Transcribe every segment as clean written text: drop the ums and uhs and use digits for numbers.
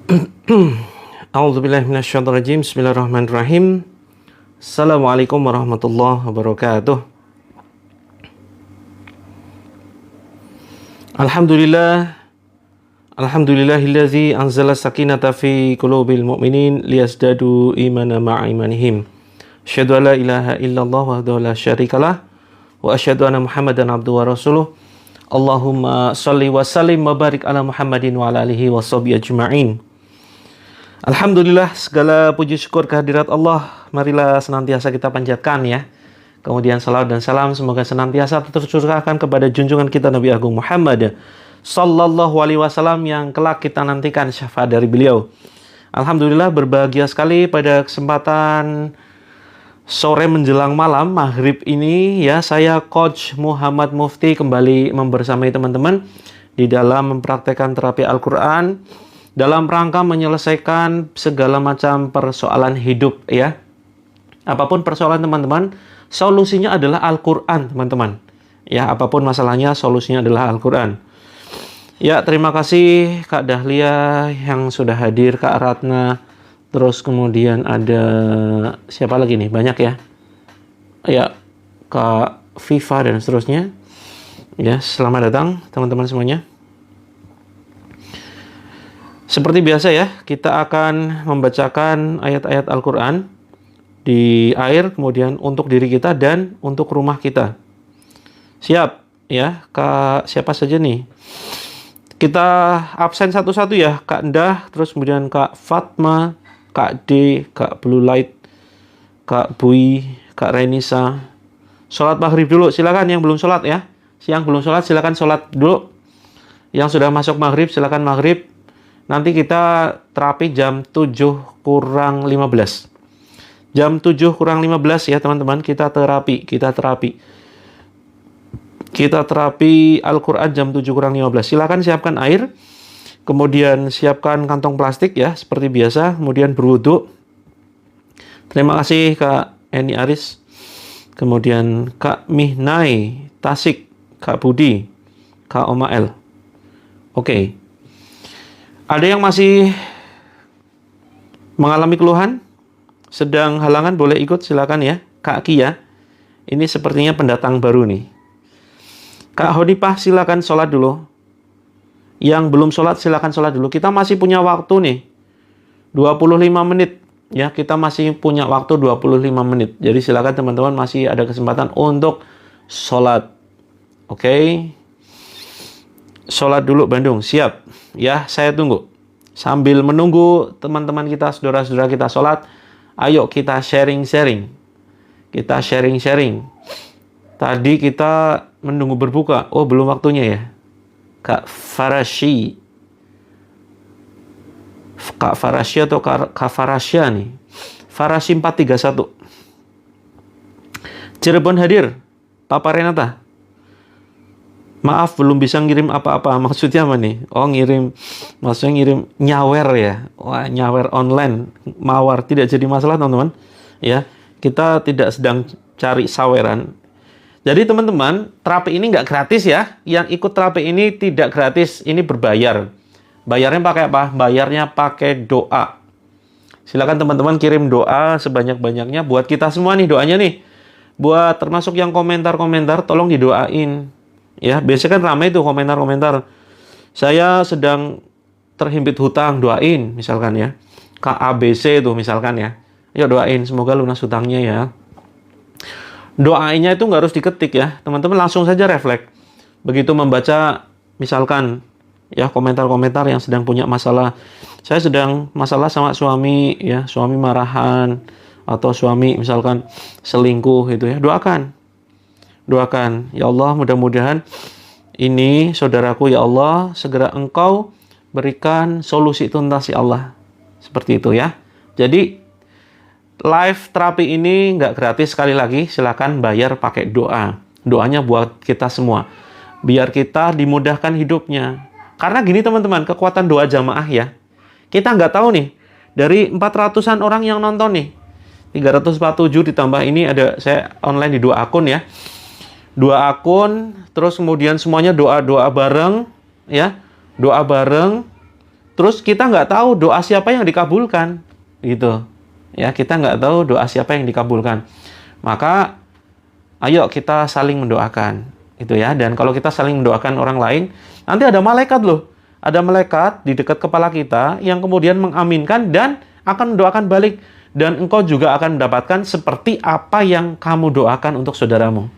A'udzubillahi minasyaitonirrajim. Bismillahirrahmanirrahim. Assalamualaikum warahmatullahi wabarakatuh. Alhamdulillahillazi anzala sakinata fi qulubil mu'minin liyazdadu imana ma'a imanihim. Asyhadu an la ilaha illallah wahdahu la syarikalah wa asyhadu anna Muhammadan abduhu wa rasuluh. Allahumma shalli wa sallim wa barik ala Muhammadin wa ala alihi wa sahbihi ajma'in. Alhamdulillah, segala puji syukur kehadirat Allah marilah senantiasa kita panjatkan ya. Kemudian salawat dan salam semoga senantiasa tercurahkan kepada junjungan kita Nabi Agung Muhammad sallallahu alaihi wasallam yang kelak kita nantikan syafaat dari beliau. Alhamdulillah, berbahagia sekali pada kesempatan sore menjelang malam maghrib ini ya, saya Coach Muhammad Mufti kembali membersamai teman-teman di dalam mempraktekkan terapi Al-Quran dalam rangka menyelesaikan segala macam persoalan hidup ya. Apapun persoalan teman-teman, solusinya adalah Al-Quran teman-teman. Ya, apapun masalahnya, solusinya adalah Al-Quran. Ya, terima kasih Kak Dahlia yang sudah hadir, Kak Ratna. Terus kemudian ada siapa lagi nih? Banyak ya. Ya, Kak Viva dan seterusnya. Ya, selamat datang teman-teman semuanya. Seperti biasa ya, kita akan membacakan ayat-ayat Al-Quran di air, kemudian untuk diri kita dan untuk rumah kita. Siap ya, Kak siapa saja nih? Kita absen satu-satu ya, Kak Endah, terus kemudian Kak Fatma, Kak D, Kak Blue Light, Kak Bui, Kak Renisa. Sholat maghrib dulu, silakan yang belum sholat ya. Siang belum sholat, silakan sholat dulu. Yang sudah masuk maghrib, silakan maghrib. Nanti kita terapi jam 7 kurang 15. Jam 7 kurang 15 ya teman-teman, kita terapi. Kita terapi Al-Quran jam 7 kurang 15. Silakan siapkan air. Kemudian siapkan kantong plastik ya, seperti biasa. Kemudian berwudu. Terima kasih Kak Eni Aris. Kemudian Kak Mihnai Tasik, Kak Budi, Kak Omael. Oke. Ada yang masih mengalami keluhan? Sedang halangan boleh ikut, silakan ya. Kak Kia, ini sepertinya pendatang baru nih. Kak Honipah, silakan sholat dulu. Yang belum sholat, silakan sholat dulu. Kita masih punya waktu nih, 25 menit. Ya, kita masih punya waktu 25 menit. Jadi silakan teman-teman, masih ada kesempatan untuk sholat. Oke. Sholat dulu Bandung, siap. Ya, saya tunggu. Sambil menunggu teman-teman kita, saudara-saudara kita sholat, ayo kita sharing-sharing. Kita sharing-sharing. Tadi kita menunggu berbuka. Oh, belum waktunya ya. Kak Farashi. Kak Farashi atau Kak Farasya nih. Farashi 431. Cirebon hadir. Papa Renata. Maaf, belum bisa ngirim apa-apa. Maksudnya apa nih? Oh, maksudnya ngirim nyawer ya. Wah, nyawer online. Mawar, tidak jadi masalah teman-teman. Ya, kita tidak sedang cari saweran. Jadi teman-teman, terapi ini nggak gratis ya. Yang ikut terapi ini tidak gratis, ini berbayar. Bayarnya pakai apa? Bayarnya pakai doa. Silakan teman-teman kirim doa sebanyak-banyaknya buat kita semua nih doanya nih. Buat termasuk yang komentar-komentar, tolong didoain. Ya, biasanya kan ramai tuh komentar-komentar. Saya sedang terhimpit hutang, doain misalkan ya. KABC tuh misalkan ya. Yuk doain, semoga lunas hutangnya ya. Doanya itu nggak harus diketik ya. Teman-teman langsung saja refleks. Begitu membaca misalkan ya komentar-komentar yang sedang punya masalah. Saya sedang masalah sama suami ya, suami marahan atau suami misalkan selingkuh gitu ya. Doakan, ya Allah, mudah-mudahan ini saudaraku, ya Allah, segera Engkau berikan solusi tuntas, ya Allah. Seperti itu ya. Jadi live terapi ini nggak gratis, sekali lagi silakan bayar pakai doa. Doanya buat kita semua, biar kita dimudahkan hidupnya. Karena gini teman-teman, kekuatan doa jamaah ya. Kita nggak tahu nih, dari 400-an orang yang nonton nih, 347 ditambah ini ada saya online di 2 akun ya. 2 akun, terus kemudian semuanya doa-doa bareng ya. Doa bareng Terus kita nggak tahu doa siapa yang dikabulkan, gitu. Ya, kita nggak tahu doa siapa yang dikabulkan. Maka, ayo kita saling mendoakan, itu ya. Dan kalau kita saling mendoakan orang lain, nanti ada malaikat loh. Ada malaikat di dekat kepala kita yang kemudian mengaminkan dan akan mendoakan balik. Dan engkau juga akan mendapatkan seperti apa yang kamu doakan untuk saudaramu.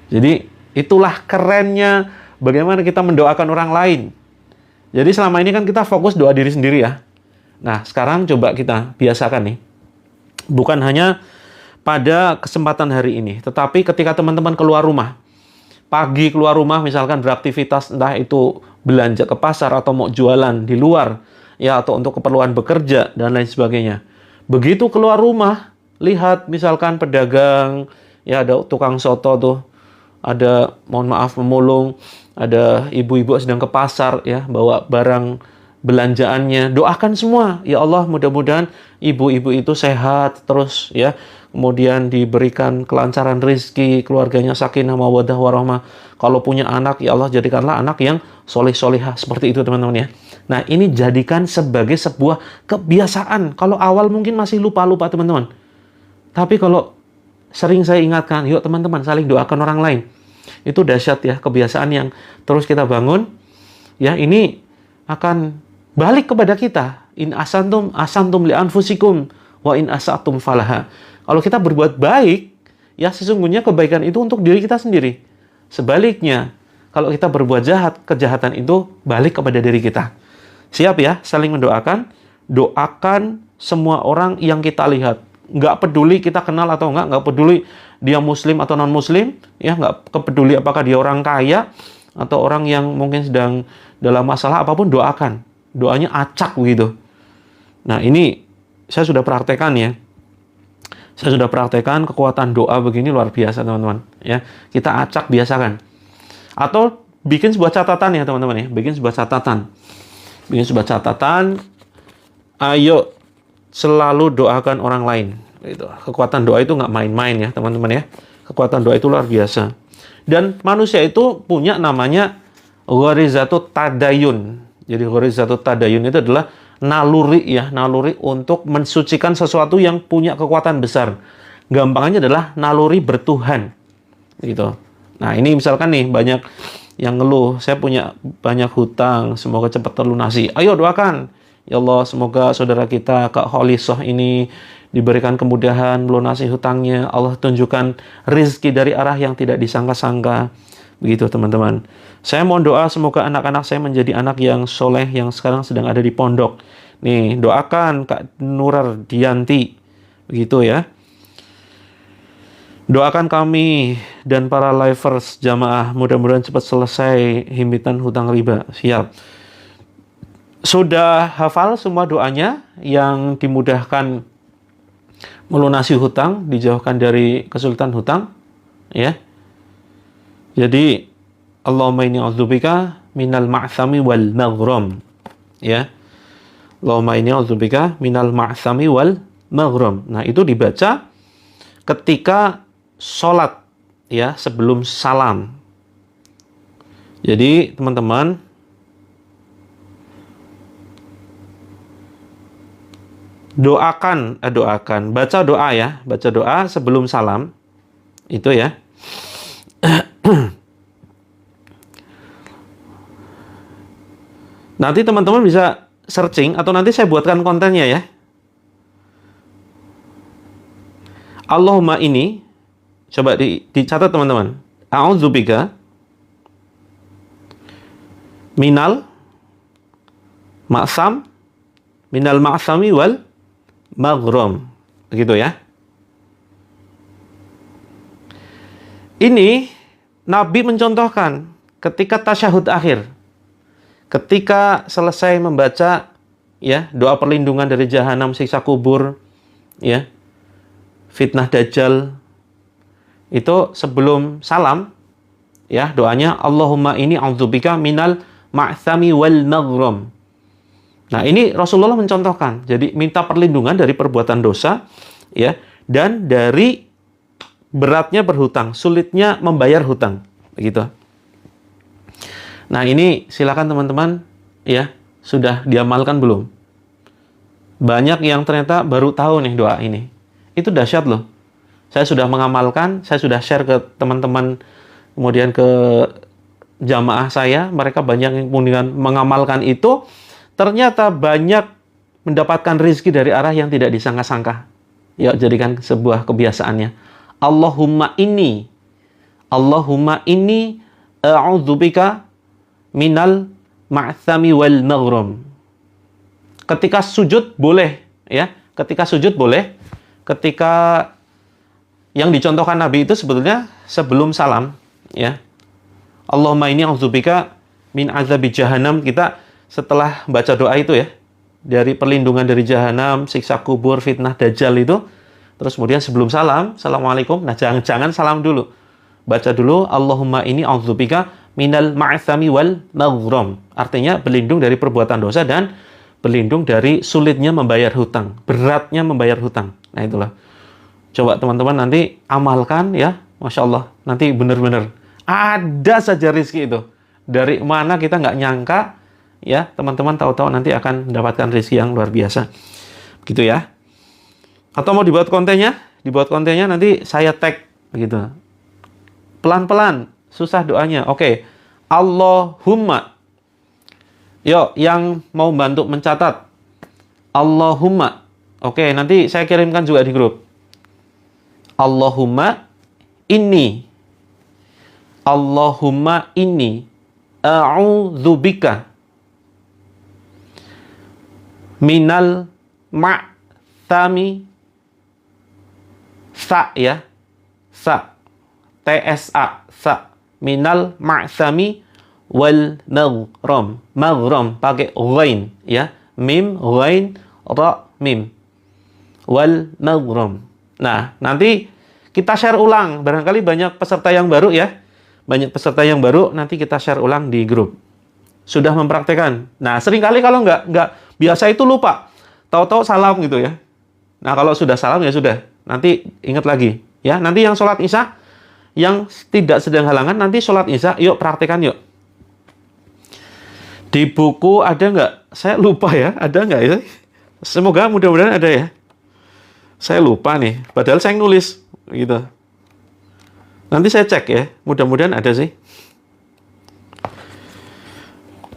Jadi, itulah kerennya bagaimana kita mendoakan orang lain. Jadi selama ini kan kita fokus doa diri sendiri ya. Nah, sekarang coba kita biasakan nih. Bukan hanya pada kesempatan hari ini, tetapi ketika teman-teman keluar rumah. Pagi keluar rumah misalkan beraktivitas, entah itu belanja ke pasar atau mau jualan di luar, ya, atau untuk keperluan bekerja dan lain sebagainya. Begitu keluar rumah, lihat misalkan pedagang, ya ada tukang soto tuh, ada, mohon maaf, pemulung, ada ibu-ibu sedang ke pasar, ya, bawa barang belanjaannya. Doakan semua, ya Allah, mudah-mudahan ibu-ibu itu sehat terus, ya. Kemudian diberikan kelancaran rezeki, keluarganya sakinah mawaddah warahmah. Kalau punya anak, ya Allah, jadikanlah anak yang soleh-solehah. Seperti itu, teman-teman, ya. Nah, ini jadikan sebagai sebuah kebiasaan. Kalau awal mungkin masih lupa-lupa, teman-teman. Tapi kalau sering saya ingatkan, yuk teman-teman saling doakan orang lain. Itu dahsyat ya, kebiasaan yang terus kita bangun. Ya, ini akan balik kepada kita. In asantum li anfusikum wa in asatum falaha. Kalau kita berbuat baik, ya sesungguhnya kebaikan itu untuk diri kita sendiri. Sebaliknya, kalau kita berbuat jahat, kejahatan itu balik kepada diri kita. Siap ya, saling mendoakan. Doakan semua orang yang kita lihat. Nggak peduli kita kenal atau nggak peduli dia muslim atau non-muslim, ya, nggak peduli apakah dia orang kaya atau orang yang mungkin sedang dalam masalah apapun, doakan. Doanya acak begitu. Nah, ini saya sudah praktekkan ya. Saya sudah praktekkan kekuatan doa begini luar biasa, teman-teman. Ya, kita acak, biasakan. Atau bikin sebuah catatan ya, teman-teman ya. Bikin sebuah catatan. Bikin sebuah catatan. Ayo selalu doakan orang lain. Gitu. Kekuatan doa itu nggak main-main ya, teman-teman ya. Kekuatan doa itu luar biasa. Dan manusia itu punya namanya ghorizatut tadayun. Jadi ghorizatut tadayun itu adalah naluri ya, naluri untuk mensucikan sesuatu yang punya kekuatan besar. Gampangnya adalah naluri bertuhan. Gitu. Nah, ini misalkan nih banyak yang ngeluh, saya punya banyak hutang, semoga cepat terlunasi. Ayo doakan. Ya Allah, semoga saudara kita Kak Holisah ini diberikan kemudahan melunasi hutangnya. Allah tunjukkan rezeki dari arah yang tidak disangka-sangka. Begitu, teman-teman. Saya mohon doa semoga anak-anak saya menjadi anak yang soleh yang sekarang sedang ada di pondok. Nih, doakan Kak Nurar Dianti. Begitu ya. Doakan kami dan para livers jamaah mudah-mudahan cepat selesai himpitan hutang riba. Siap. Sudah hafal semua doanya yang dimudahkan melunasi hutang, dijauhkan dari kesulitan hutang, ya. Jadi Allahumma inni a'udzubika minal ma'thami wal maghram, ya. Allahumma inni a'udzubika minal ma'thami wal maghram. Nah, itu dibaca ketika sholat, ya, sebelum salam. Jadi teman-teman, doakan, baca doa ya, baca doa sebelum salam, itu ya. Nanti teman-teman bisa searching atau nanti saya buatkan kontennya ya. Allahumma ini, coba dicatat teman-teman. A'udzubika minal ma'sam, minal ma'sami wal maghram. Begitu ya. Ini Nabi mencontohkan ketika tasyahud akhir. Ketika selesai membaca ya doa perlindungan dari jahanam, siksa kubur, ya, fitnah dajjal, itu sebelum salam ya doanya Allahumma ini a'udzubika minal ma'thami wal maghram. Nah, ini Rasulullah mencontohkan. Jadi minta perlindungan dari perbuatan dosa ya dan dari beratnya berhutang, sulitnya membayar hutang, begitu. Nah, ini silakan teman-teman ya Sudah diamalkan belum? Banyak yang ternyata baru tahu nih doa ini. Itu dahsyat loh. Saya sudah mengamalkan, saya sudah share ke teman-teman, kemudian ke jamaah saya, mereka banyak yang kemudian mengamalkan itu, ternyata banyak mendapatkan rezeki dari arah yang tidak disangka-sangka. Ya, jadikan sebuah kebiasaannya. Allahumma inni a'udzubika minal ma'thami wal maghram. Ketika sujud boleh, ya. Ketika sujud boleh. Ketika yang dicontohkan Nabi itu sebetulnya sebelum salam, ya. Allahumma inni a'udzubika min azabi jahannam. Kita setelah baca doa itu ya, dari perlindungan dari jahanam, siksa kubur, fitnah dajjal itu, terus kemudian sebelum salam, assalamualaikum. Nah, jangan salam dulu. Baca dulu Allahumma inni a'udzubika minal ma'thami wal maghram. Artinya berlindung dari perbuatan dosa dan berlindung dari sulitnya membayar hutang, beratnya membayar hutang. Nah, itulah. Coba teman-teman nanti amalkan ya. Masya Allah, nanti benar-benar ada saja rezeki itu. Dari mana kita nggak nyangka, ya teman-teman tahu-tahu nanti akan mendapatkan rezeki yang luar biasa. Begitu ya. Atau mau dibuat kontennya? Dibuat kontennya nanti saya tag begitu. Pelan-pelan, susah doanya. Oke. Allahumma. Yuk, yang mau bantu mencatat. Allahumma. Oke, nanti saya kirimkan juga di grup. Allahumma inni a'udzubika minal ma'thami ya TSA minal ma'thami wal maghram pakai ghain ya, mim ghain ra mim wal maghram. Nah, nanti kita share ulang, barangkali banyak peserta yang baru ya. Banyak peserta yang baru, nanti kita share ulang di grup. Sudah mempraktekkan. Nah, seringkali kalau nggak biasa itu lupa. Tahu-tahu salam gitu ya. Nah, kalau sudah salam ya sudah. Nanti ingat lagi. Ya, nanti yang sholat isya, yang tidak sedang halangan, nanti sholat isya, yuk praktekan yuk. Di buku ada nggak? Saya lupa ya, ada nggak ya? Semoga mudah-mudahan ada ya. Saya lupa nih, padahal saya nulis gitu. Nanti saya cek ya, mudah-mudahan ada sih.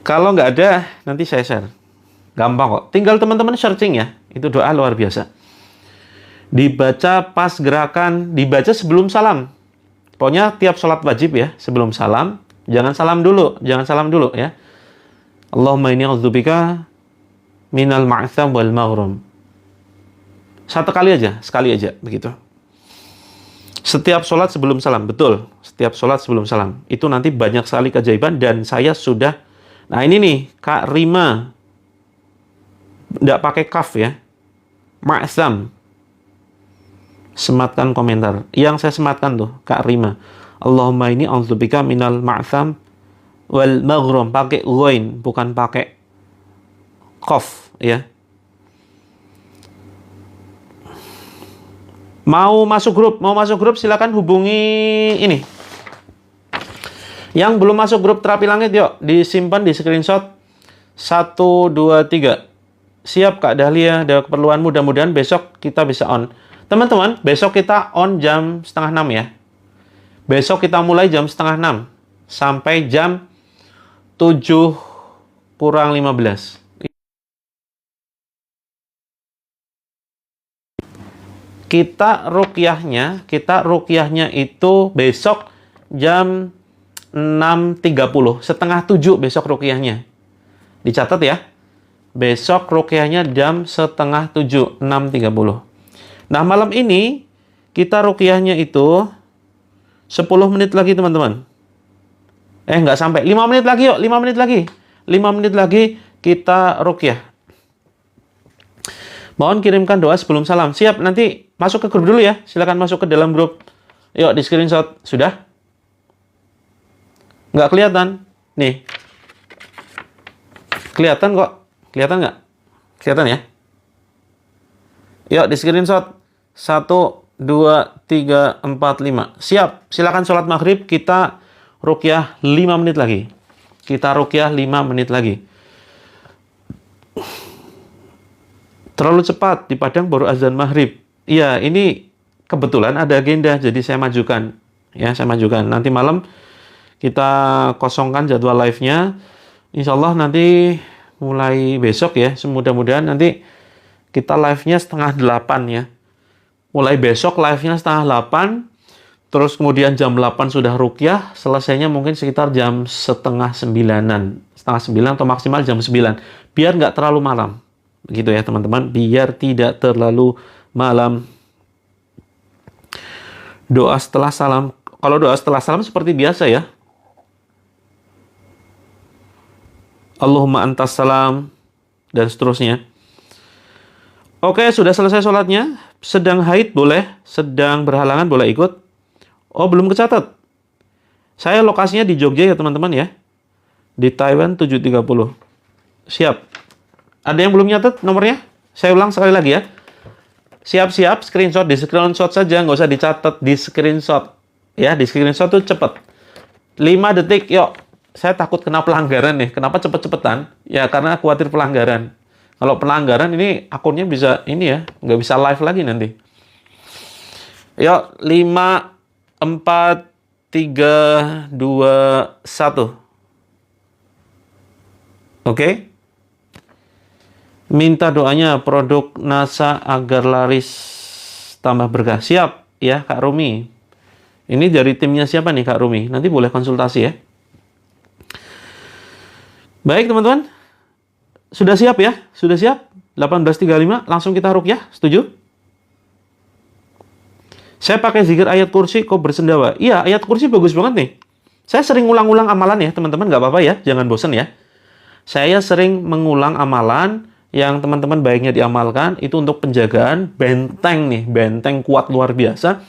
Kalau nggak ada, nanti saya share. Gampang kok. Tinggal teman-teman searching ya. Itu doa luar biasa. Dibaca pas gerakan, dibaca sebelum salam. Pokoknya tiap sholat wajib ya, sebelum salam. Jangan salam dulu ya. Allahumma inni a'udzubika minal ma'tham wal maghram. Sekali aja begitu. Setiap sholat sebelum salam, betul. Setiap sholat sebelum salam. Itu nanti banyak sekali keajaiban dan saya sudah. Nah ini nih, Kak Rima. Nggak pakai kaf ya. Ma'tham. Sematkan komentar. Yang saya sematkan tuh, Kak Rima. Allahumma inni a'udzubika minal ma'tham wal maghram. Pakai ghain, bukan pakai kaf ya. Mau masuk grup silakan hubungi ini. Yang belum masuk grup Terapi Langit yuk, disimpan di screenshot 1 2 3. Siap Kak Dahlia, ada keperluan, mudah-mudahan besok kita bisa on. Teman-teman, besok kita on jam 5:30 ya. Besok kita mulai jam 5:30 sampai jam 7:15. Kita ruqyahnya itu besok jam 6:30, 6:30 besok ruqyahnya. Dicatat ya. Besok ruqyahnya jam 6:30, 6:30. Nah, malam ini kita ruqyahnya itu 10 menit lagi, teman-teman. Nggak sampai. 5 menit lagi yuk, 5 menit lagi. 5 menit lagi kita ruqyah. Mohon kirimkan doa sebelum salam. Siap, nanti masuk ke grup dulu ya. Silakan masuk ke dalam grup. Yuk, di screenshot. Sudah? Nggak kelihatan? Nih. Kelihatan kok. Kelihatan nggak? Kelihatan ya? Yuk, di screenshot. 1, 2, 3, 4, 5. Siap. Silakan sholat maghrib. Kita ruqyah 5 menit lagi. Kita ruqyah 5 menit lagi. Terlalu cepat, di Padang baru azan maghrib. Iya, ini kebetulan ada agenda, jadi saya majukan. Ya, saya majukan. Nanti malam kita kosongkan jadwal live-nya. Insya Allah nanti mulai besok ya, mudah-mudahan nanti kita live-nya 7:30 ya. Mulai besok live-nya 7:30, terus kemudian jam 8 sudah ruqyah, selesainya mungkin sekitar jam 8:30-an. 8:30 atau maksimal jam 9. Biar nggak terlalu malam. Begitu ya teman-teman, biar tidak terlalu malam. Doa setelah salam. Kalau doa setelah salam seperti biasa ya. Allahumma antas salam, dan seterusnya. Oke, sudah selesai sholatnya. Sedang haid boleh, sedang berhalangan boleh ikut. Oh, belum kecatat. Saya lokasinya di Jogja ya teman-teman ya. Di Taiwan 730. Siap. Ada yang belum nyatet nomornya? Saya ulang sekali lagi ya. Siap-siap, screenshot. Di screenshot saja, nggak usah dicatat. Di screenshot. Ya, di screenshot tuh cepet. 5 detik, yuk. Saya takut kena pelanggaran nih. Kenapa cepet-cepetan? Ya, karena khawatir pelanggaran. Kalau pelanggaran ini akunnya bisa, ini ya, nggak bisa live lagi nanti. Yuk, 5, 4, 3, 2, 1. Oke? Minta doanya produk NASA agar laris tambah berkah. Siap ya Kak Rumi. Ini dari timnya siapa nih Kak Rumi? Nanti boleh konsultasi ya. Baik teman-teman. Sudah siap ya? Sudah siap? 18.35 langsung kita ruqyah. Setuju? Saya pakai zikir ayat kursi kok bersendawa. Iya, ayat kursi bagus banget nih. Saya sering ulang-ulang amalan ya teman-teman. Nggak apa-apa ya. Jangan bosan ya. Saya sering mengulang amalan yang teman-teman baiknya diamalkan, itu untuk penjagaan benteng nih, benteng kuat luar biasa.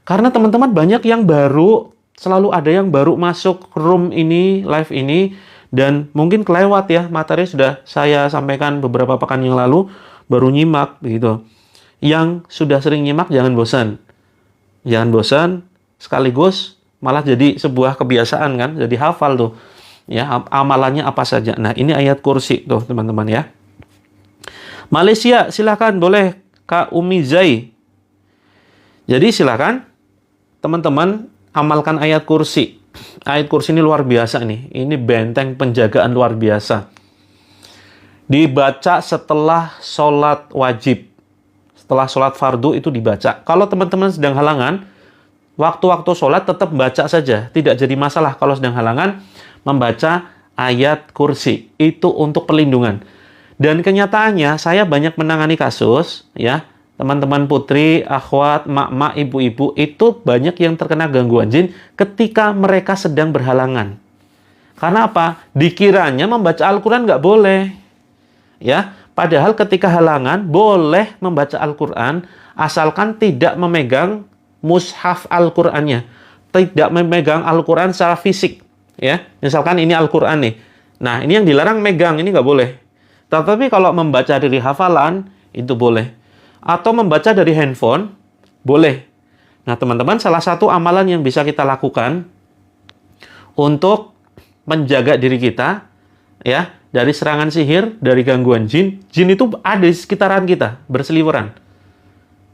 Karena teman-teman banyak yang baru, selalu ada yang baru masuk room ini, live ini, dan mungkin kelewat ya, materi sudah saya sampaikan beberapa pekan yang lalu, baru nyimak, begitu. Yang sudah sering nyimak, jangan bosan. Jangan bosan, sekaligus malah jadi sebuah kebiasaan kan, jadi hafal tuh. Ya, amalannya apa saja. Nah, ini ayat kursi tuh teman-teman ya. Malaysia, silakan boleh Kak Umi Zai. Jadi silakan teman-teman amalkan ayat kursi. Ayat kursi ini luar biasa nih. Ini benteng penjagaan luar biasa. Dibaca setelah sholat wajib. Setelah sholat fardu itu dibaca. Kalau teman-teman sedang halangan, waktu-waktu sholat tetap baca saja. Tidak jadi masalah kalau sedang halangan membaca ayat kursi. Itu untuk perlindungan. Dan kenyataannya saya banyak menangani kasus ya, teman-teman putri, akhwat, mak-mak, ibu-ibu itu banyak yang terkena gangguan jin ketika mereka sedang berhalangan. Karena apa? Dikiranya membaca Al-Quran nggak boleh. Ya, padahal ketika halangan boleh membaca Al-Quran asalkan tidak memegang mushaf Al-Qurannya. Tidak memegang Al-Quran secara fisik. Ya, misalkan ini Al-Quran nih. Nah, ini yang dilarang megang, ini nggak boleh. Tetapi kalau membaca dari hafalan, itu boleh. Atau membaca dari handphone, boleh. Nah, teman-teman, salah satu amalan yang bisa kita lakukan untuk menjaga diri kita, ya, dari serangan sihir, dari gangguan jin. Jin itu ada di sekitaran kita, berseliweran.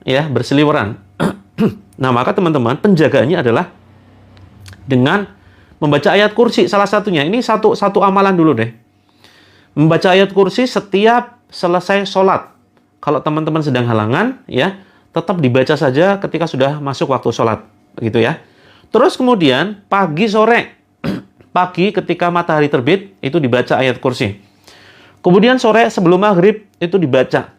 Ya, berseliweran. Nah, maka teman-teman, penjagaannya adalah dengan membaca ayat kursi, salah satunya. Ini satu amalan dulu deh. Membaca ayat kursi setiap selesai sholat. Kalau teman-teman sedang halangan, ya, tetap dibaca saja ketika sudah masuk waktu sholat. Begitu ya. Terus kemudian, pagi sore. Pagi ketika matahari terbit, itu dibaca ayat kursi. Kemudian sore sebelum maghrib, itu dibaca.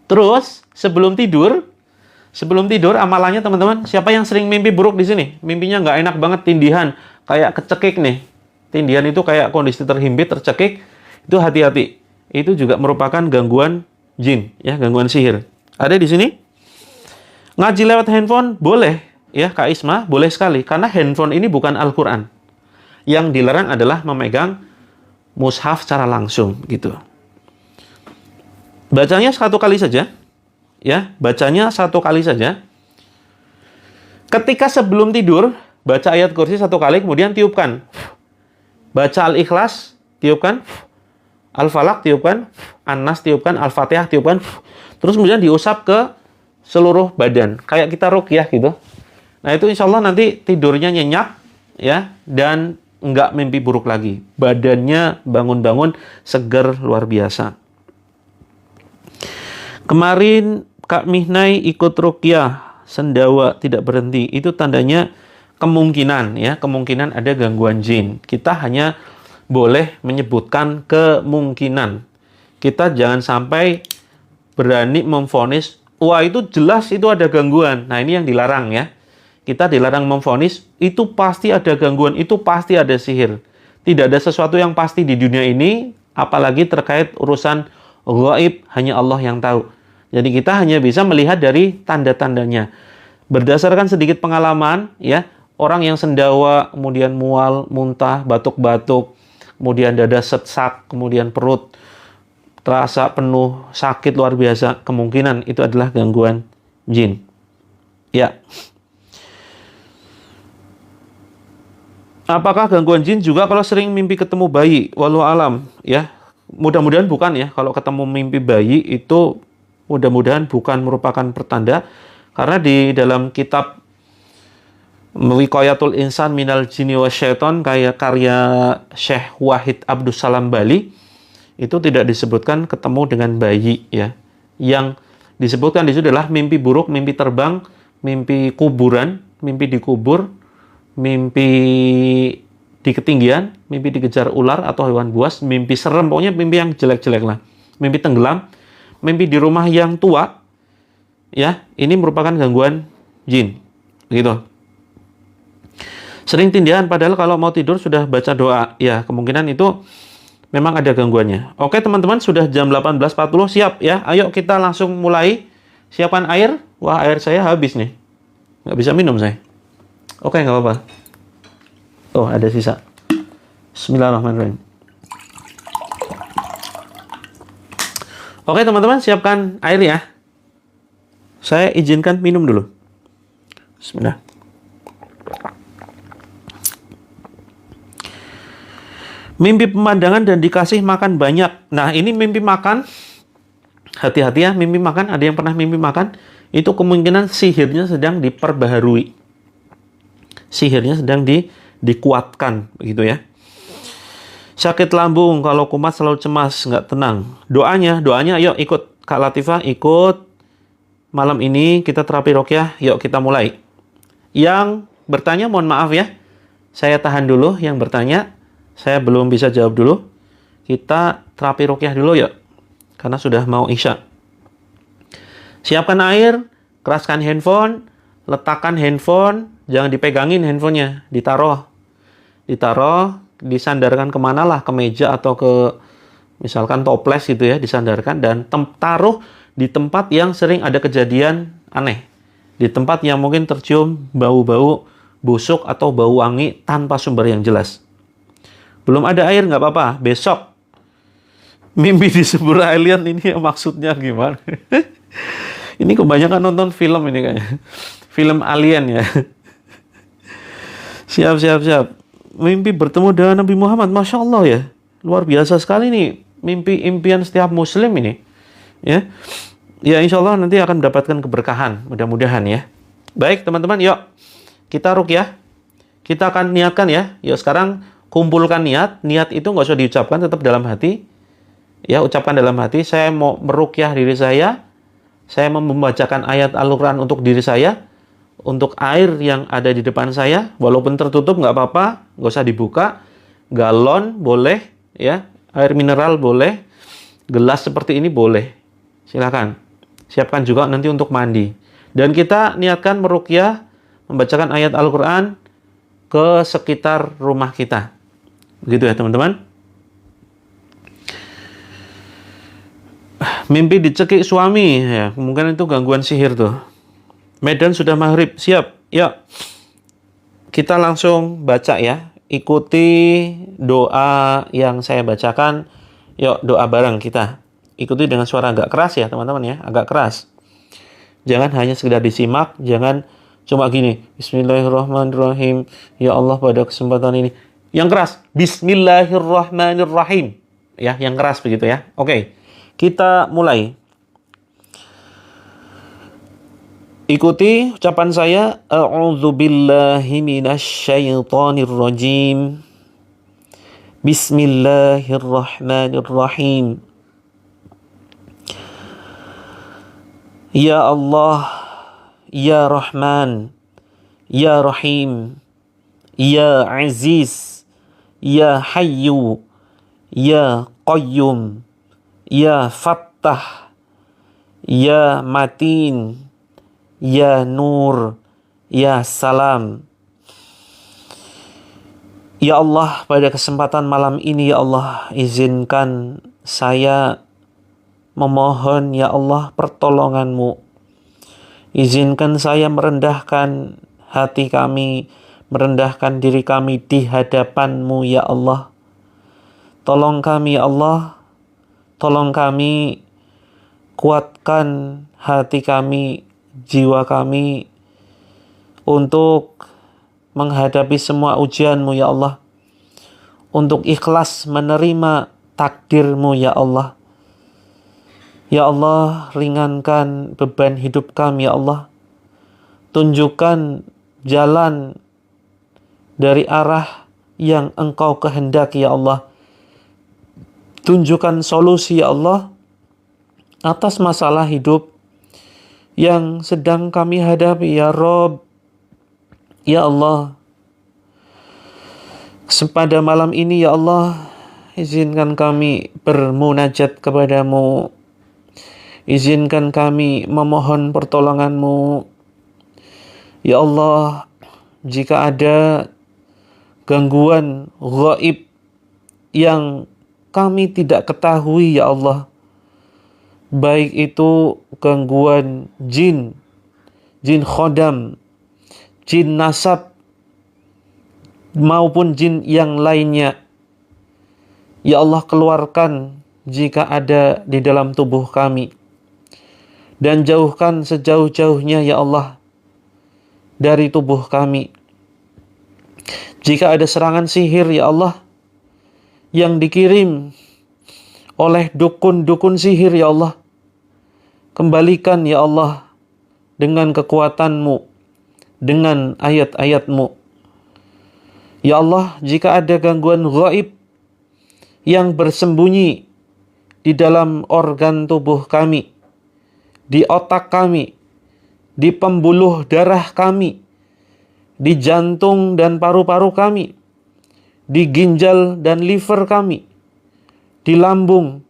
Terus, sebelum tidur amalannya teman-teman, siapa yang sering mimpi buruk di sini? Mimpinya nggak enak banget, tindihan. Kayak kecekik nih. Tindihan itu kayak kondisi terhimpit, tercekik. Itu hati-hati. Itu juga merupakan gangguan jin, ya, gangguan sihir. Ada di sini? Ngaji lewat handphone boleh, ya Kak Isma, boleh sekali. Karena handphone ini bukan Al-Quran. Yang dilarang adalah memegang mushaf secara langsung, gitu. Bacanya 1 kali saja, ya, bacanya 1 kali saja. Ketika sebelum tidur, baca ayat kursi 1 kali, kemudian tiupkan. Baca Al-Ikhlas, tiupkan. Al-Falaq tiupkan, An-Nas tiupkan, Al-Fatihah tiupkan, terus kemudian diusap ke seluruh badan. Kayak kita ruqyah gitu. Nah itu insya Allah nanti tidurnya nyenyak, ya, dan nggak mimpi buruk lagi. Badannya bangun-bangun seger luar biasa. Kemarin Kak Mihnai ikut ruqyah, sendawa tidak berhenti. Itu tandanya kemungkinan, ya, kemungkinan ada gangguan jin. Kita hanya boleh menyebutkan kemungkinan. Kita jangan sampai berani memvonis, wah itu jelas itu ada gangguan. Nah ini yang dilarang, ya. Kita dilarang memvonis, itu pasti ada gangguan, itu pasti ada sihir. Tidak ada sesuatu yang pasti di dunia ini, apalagi terkait urusan gaib, hanya Allah yang tahu. Jadi kita hanya bisa melihat dari tanda-tandanya. Berdasarkan sedikit pengalaman, ya, orang yang sendawa, kemudian mual, muntah, batuk-batuk, kemudian dada sesak, kemudian perut terasa penuh, sakit luar biasa, kemungkinan itu adalah gangguan jin. Ya. Apakah gangguan jin juga kalau sering mimpi ketemu bayi? Walau alam, ya. Mudah-mudahan bukan, ya. Kalau ketemu mimpi bayi itu mudah-mudahan bukan merupakan pertanda, karena di dalam kitab Wiqayatul Insan Minal Jinni Wasyaiton kayak karya Syekh Wahid Abdus Salam Bali itu tidak disebutkan ketemu dengan bayi, ya. Yang disebutkan di situ adalah mimpi buruk, mimpi terbang, mimpi kuburan, mimpi dikubur, mimpi di ketinggian, mimpi dikejar ular atau hewan buas, mimpi serem, pokoknya mimpi yang jelek-jelek lah. Mimpi tenggelam, mimpi di rumah yang tua, ya, ini merupakan gangguan jin. Begitu. Sering tindihan padahal kalau mau tidur sudah baca doa, ya, kemungkinan itu memang ada gangguannya. Oke teman-teman, sudah jam 18.40, siap ya. Ayo kita langsung mulai. Siapkan air. Wah, air saya habis nih. Nggak bisa minum saya. Oke, nggak apa-apa. Oh, ada sisa. Bismillahirrahmanirrahim. Oke teman-teman, siapkan air ya. Saya izinkan minum dulu. Bismillah. Mimpi pemandangan dan dikasih makan banyak. Nah, ini mimpi makan. Hati-hati ya, mimpi makan. Ada yang pernah mimpi makan? Itu kemungkinan sihirnya sedang diperbaharui. Sihirnya sedang dikuatkan, begitu ya. Sakit lambung, kalau kumat selalu cemas, nggak tenang. Doanya yuk ikut. Kak Latifah ikut. Malam ini kita terapi ruqyah, yuk kita mulai. Yang bertanya mohon maaf ya. Saya tahan dulu yang bertanya. Saya belum bisa jawab dulu. Kita terapi ruqyah dulu yuk. Karena sudah mau isya. Siapkan air, keraskan handphone, letakkan handphone, jangan dipegangin handphonenya, ditaruh, disandarkan kemana lah, ke meja atau ke misalkan toples gitu ya, disandarkan dan taruh di tempat yang sering ada kejadian aneh, di tempat yang mungkin tercium bau-bau busuk atau bau wangi tanpa sumber yang jelas. Belum ada air nggak apa-apa, besok mimpi disebut alien ini maksudnya gimana? Ini kebanyakan nonton film ini kayaknya. Film alien ya. Siap. Mimpi bertemu dengan Nabi Muhammad. Masya Allah ya. Luar biasa sekali nih. Mimpi impian setiap muslim ini. Ya. Ya insya Allah nanti akan mendapatkan keberkahan. Mudah-mudahan ya. Baik teman-teman, yuk. Kita ruqyah. Kita akan niatkan ya. Yuk sekarang kumpulkan niat. Niat itu nggak usah diucapkan, tetap dalam hati. Ya, ucapkan dalam hati. Saya mau meruqyah diri saya. Saya mau membacakan ayat Al-Quran untuk diri saya, untuk air yang ada di depan saya, walaupun tertutup nggak apa-apa, nggak usah dibuka. Galon boleh, ya, air mineral boleh, gelas seperti ini boleh. Silakan. Siapkan juga nanti untuk mandi. Dan kita niatkan meruqyah, membacakan ayat Al-Quran ke sekitar rumah kita. Begitu ya teman-teman. Mimpi dicekik suami, ya, mungkin itu gangguan sihir tuh. Medan sudah maghrib, siap, yuk. Kita langsung baca ya. Ikuti doa yang saya bacakan. Yuk, doa bareng kita. Ikuti dengan suara agak keras ya teman-teman ya, agak keras. Jangan hanya sekedar disimak, jangan cuma gini. Bismillahirrahmanirrahim. Ya Allah pada kesempatan ini. Yang keras, Bismillahirrahmanirrahim. ya, yang keras begitu ya. Oke, kita mulai. Ikuti ucapan saya. A'udzubillahi minasyaitonirrajim. Bismillahirrahmanirrahim. Ya Allah, Ya Rahman, Ya Rahim, Ya Aziz, Ya Hayyu, Ya Qayyum, Ya Fattah, Ya Matin, Ya Nur, Ya Salam. Ya Allah, pada kesempatan malam ini ya Allah, izinkan saya memohon ya Allah pertolongan-Mu. Izinkan saya merendahkan hati kami, merendahkan diri kami di hadapan-Mu ya Allah. Tolong kami ya Allah, tolong kami, kuatkan hati kami, jiwa kami untuk menghadapi semua ujian-Mu ya Allah. Untuk ikhlas menerima takdir-Mu ya Allah. Ya Allah, ringankan beban hidup kami ya Allah. Tunjukkan jalan dari arah yang Engkau kehendaki ya Allah. Tunjukkan solusi ya Allah atas masalah hidup yang sedang kami hadapi ya Rob. Ya Allah, pada malam ini ya Allah, izinkan kami bermunajat kepadamu. Izinkan kami memohon pertolongan-Mu. Ya Allah, jika ada gangguan gaib yang kami tidak ketahui ya Allah, baik itu gangguan jin, jin khodam, jin nasab, maupun jin yang lainnya, ya Allah, keluarkan jika ada di dalam tubuh kami. Dan jauhkan sejauh-jauhnya ya Allah dari tubuh kami. Jika ada serangan sihir ya Allah yang dikirim oleh dukun-dukun sihir ya Allah, kembalikan ya Allah dengan kekuatan-Mu, dengan ayat-ayat-Mu. Ya Allah, jika ada gangguan gaib yang bersembunyi di dalam organ tubuh kami, di otak kami, di pembuluh darah kami, di jantung dan paru-paru kami, di ginjal dan liver kami, di lambung,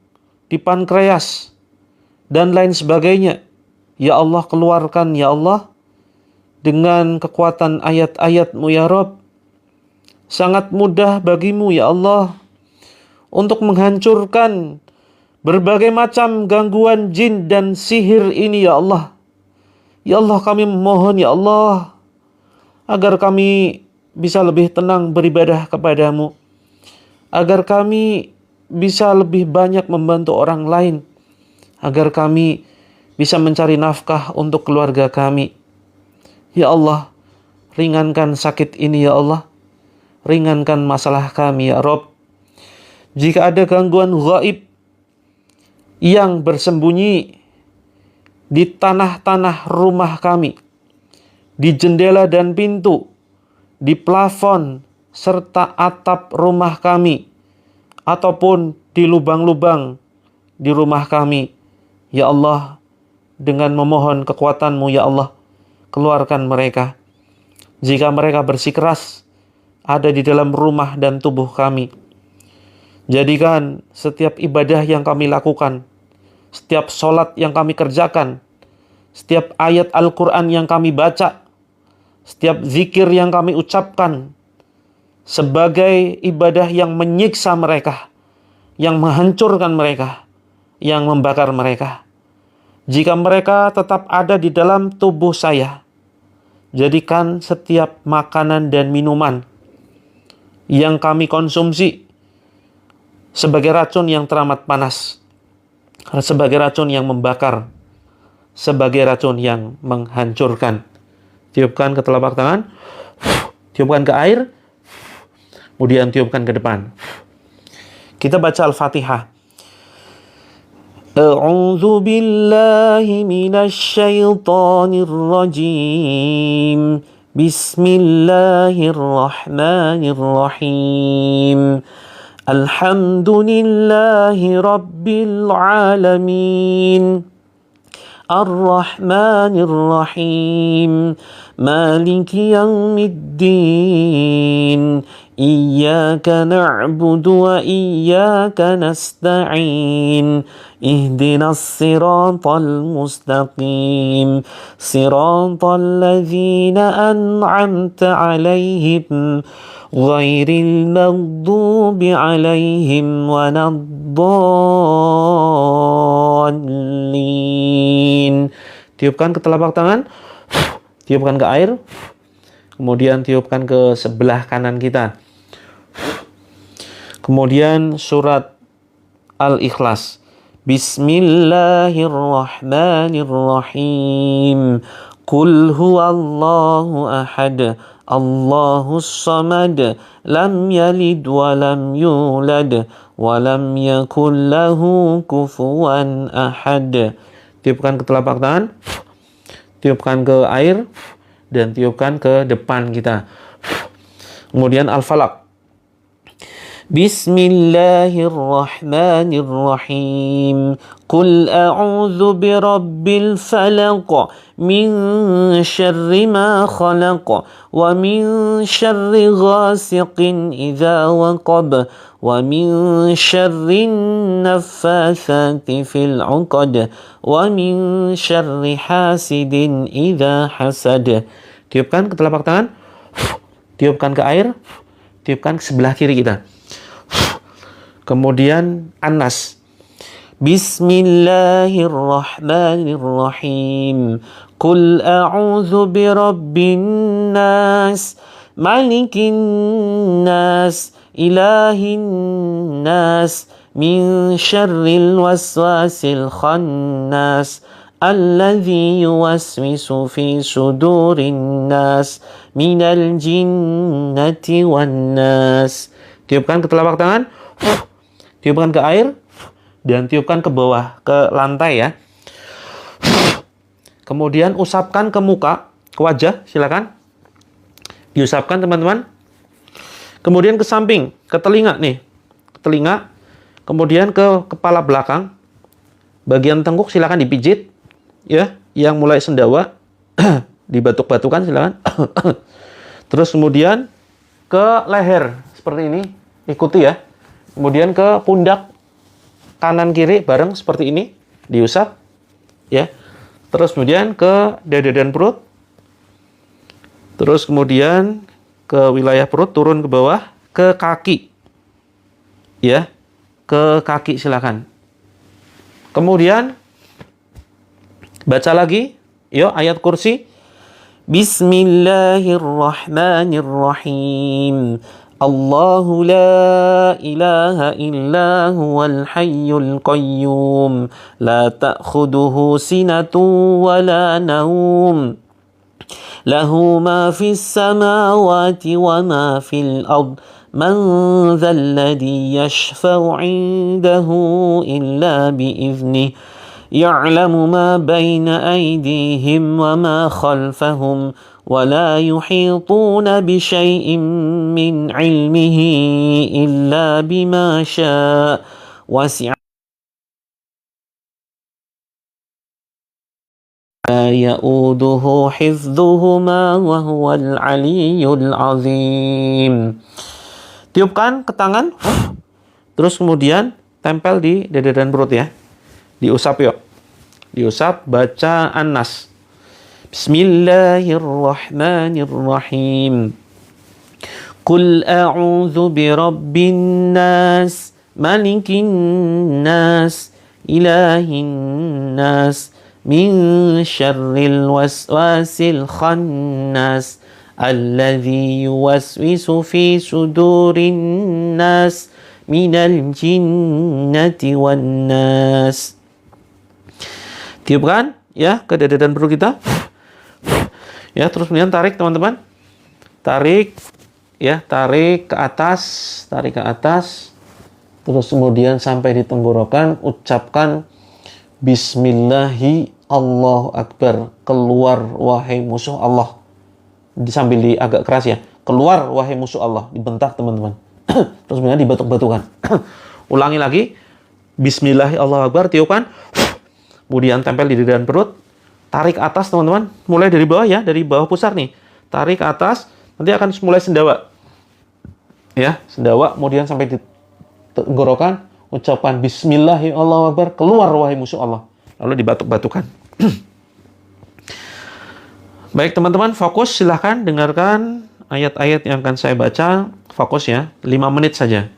di pankreas, dan lain sebagainya. Ya Allah, keluarkan ya Allah dengan kekuatan ayat-ayat-Mu ya Rabb. Sangat mudah bagimu ya Allah untuk menghancurkan berbagai macam gangguan jin dan sihir ini ya Allah. Ya Allah, kami memohon ya Allah agar kami bisa lebih tenang beribadah kepadamu, agar kami bisa lebih banyak membantu orang lain, agar kami bisa mencari nafkah untuk keluarga kami. Ya Allah, ringankan sakit ini ya Allah, ringankan masalah kami ya Rob. Jika ada gangguan gaib yang bersembunyi di tanah-tanah rumah kami, di jendela dan pintu, di plafon serta atap rumah kami, ataupun di lubang-lubang di rumah kami, ya Allah, dengan memohon kekuatan-Mu ya Allah, keluarkan mereka. Jika mereka bersikeras ada di dalam rumah dan tubuh kami, jadikan setiap ibadah yang kami lakukan, setiap sholat yang kami kerjakan, setiap ayat Al-Quran yang kami baca, setiap zikir yang kami ucapkan, sebagai ibadah yang menyiksa mereka, yang menghancurkan mereka, yang membakar mereka. Jika mereka tetap ada di dalam tubuh saya, jadikan setiap makanan dan minuman yang kami konsumsi sebagai racun yang teramat panas, sebagai racun yang membakar, sebagai racun yang menghancurkan. Tiupkan ke telapak tangan, tiupkan ke air, kemudian tiupkan ke depan. Kita baca Al-Fatihah. A'udzu billahi minasy syaithanir rajim. Bismillahirrahmanirrahim. Alhamdulillahi rabbil alamin. Ar-Rahmanir Rahim. Maliki yaumiddin. Iyyaka na'budu wa iyyaka nasta'in. Ihdinas siratal mustaqim. Siratal ladzina an'amta 'alaihim ghairil maghdubi 'alaihim waladdallin. Tiupkan ke telapak tangan, tiupkan ke air, kemudian tiupkan ke sebelah kanan kita. Kemudian surat Al-Ikhlas. Bismillahirrahmanirrahim. Qul huwallahu ahad. Allahus samad. Lam yalid wa lam yulad wa lam yakul lahu kufuwan ahad. Tiupkan ke telapak tangan, tiupkan ke air, dan tiupkan ke depan kita. Kemudian Al-Falaq. Bismillahirrahmanirrahim. Qul a'udzu birabbil falaq min syarri ma khalaq wa min syarri ghasiqin idza waqab wa min syarri naffatsati fil 'uqad wa min syarri hasidin idza hasad. Tiupkan ke telapak tangan, tiupkan ke air, tiupkan ke sebelah kiri kita. Kemudian An-Nas. Bismillahirrahmanirrahim. Qul a'udzu birabbin nas, malikin nas, ilahin nas, min syarril waswasil khannas, alladzi yuwaswisu fi sudurin nas, minal jinnati wan nas. Tiupkan ke telapak tangan, tiupkan ke air, dan tiupkan ke bawah, ke lantai ya. Kemudian usapkan ke muka, ke wajah, silakan. Diusapkan teman-teman. Kemudian ke samping, ke telinga nih. Ke telinga. Kemudian ke kepala belakang. Bagian tengkuk silakan dipijit. Ya, yang mulai sendawa dibatuk-batukan silakan. Terus kemudian ke leher seperti ini, ikuti ya. Kemudian ke pundak kanan kiri bareng seperti ini, diusap ya. Terus kemudian ke dada dan perut. Terus kemudian ke wilayah perut, turun ke bawah, ke kaki. Ya. Ke kaki silakan. Kemudian baca lagi, yuk ayat kursi. Bismillahirrahmanirrahim. Allahu la ilaha illa huwal hayyul qayyum. La ta'khuduhu sinatun wa la nawm. Lahu ma fis samawati wa ma fil ard. Man dhal ladhi yashfa'u 'indahu illa bi'idhnihi. يعلم ما بين أيديهم وما خلفهم ولا يحيطون بشيء من علمه إلا بما شاء وسع يؤوده حفظهما وهو العلي العظيم. Tiupkan ke tangan, terus kemudian tempel di dada dan perut ya. Diusap yuk. Diusap, baca An-Nas. Bismillahirrahmanirrahim. Qul a'udzu birabbin nas, malikin nas, ilahin nas, min syarril waswasil khannas, alladzi yuwaswisu fi sudurin nas, minal jinnati wan nas. Tiupkan ya ke dada dan perut kita. Ya, terus kemudian tarik teman-teman. Tarik ya, tarik ke atas, terus kemudian sampai di tenggorokan, ucapkan Bismillahi Allahu Akbar, keluar wahai musuh Allah. Sambil agak keras ya, keluar wahai musuh Allah, dibentak teman-teman. Terus kemudian dibatuk-batukan. Ulangi lagi, Bismillahi Allahu Akbar, tiupkan, kemudian tempel di dada dan perut, tarik atas teman-teman, mulai dari bawah ya, dari bawah pusar nih, tarik ke atas, nanti akan mulai sendawa. Ya, sendawa, kemudian sampai di tenggorokan, ucapan Bismillahi Allahu Akbar, keluar wahai musuh Allah. Lalu dibatuk-batukan. Baik teman-teman, fokus, silahkan dengarkan ayat-ayat yang akan saya baca. Fokus ya, 5 menit saja.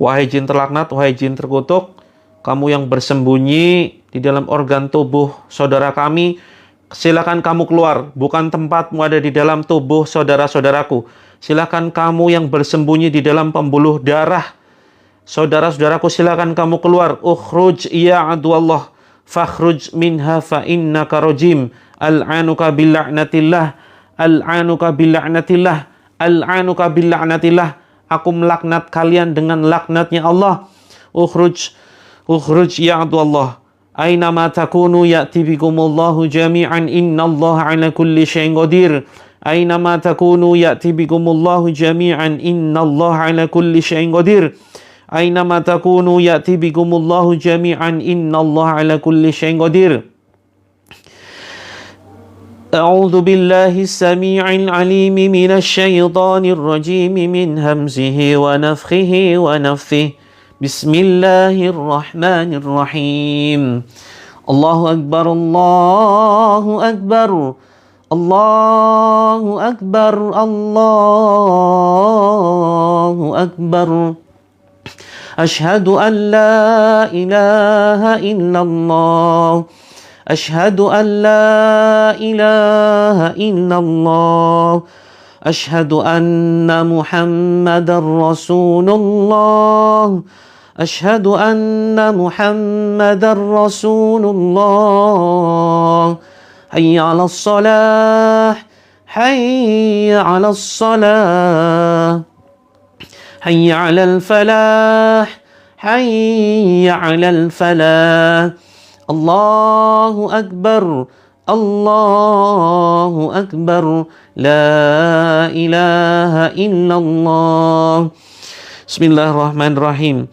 Wahai jin terlaknat, wahai jin terkutuk, kamu yang bersembunyi di dalam organ tubuh saudara kami, silakan kamu keluar. Bukan tempatmu ada di dalam tubuh saudara-saudaraku. Silakan kamu yang bersembunyi di dalam pembuluh darah saudara-saudaraku, silakan kamu keluar. Ukhruj ya aduallah, fakhruj minha fa innaka rajim. Al'anuka billa'natillah, al'anuka billa'natillah, al'anuka billa'natillah. Aku melaknat kalian dengan laknatnya Allah. Ukhruj ya aduallah. Aynama takunu ya'ti bikumullahu jami'an, innallaha ala kulli syai'in qadir. Aynama takunu ya'ti bikumullahu jami'an, innallaha ala kulli syai'in qadir. Aynama takunu ya'ti bikumullahu jami'an, innallaha ala kulli syai'in qadir. A'udzu billahi as-sami'il 'alim minasy syaithanir rajim min hamzihi wa nafthihi wa nafthihi. Bismillahirrahmanirrahim. Allahu akbar, Allahu akbar, Allahu akbar, Allahu akbar. Asyhadu an la ilaha illallah, asyhadu an la ilaha illallah, asyhadu anna Muhammadar Rasulullah, asyhadu anna Muhammadar Rasulullah. Hayya 'alas shalah, hayya 'alas shalah, hayya 'alal falah, hayya 'alal falah. Allahu akbar, Allahu akbar, la ilaha illallah. Bismillahirrahmanirrahim.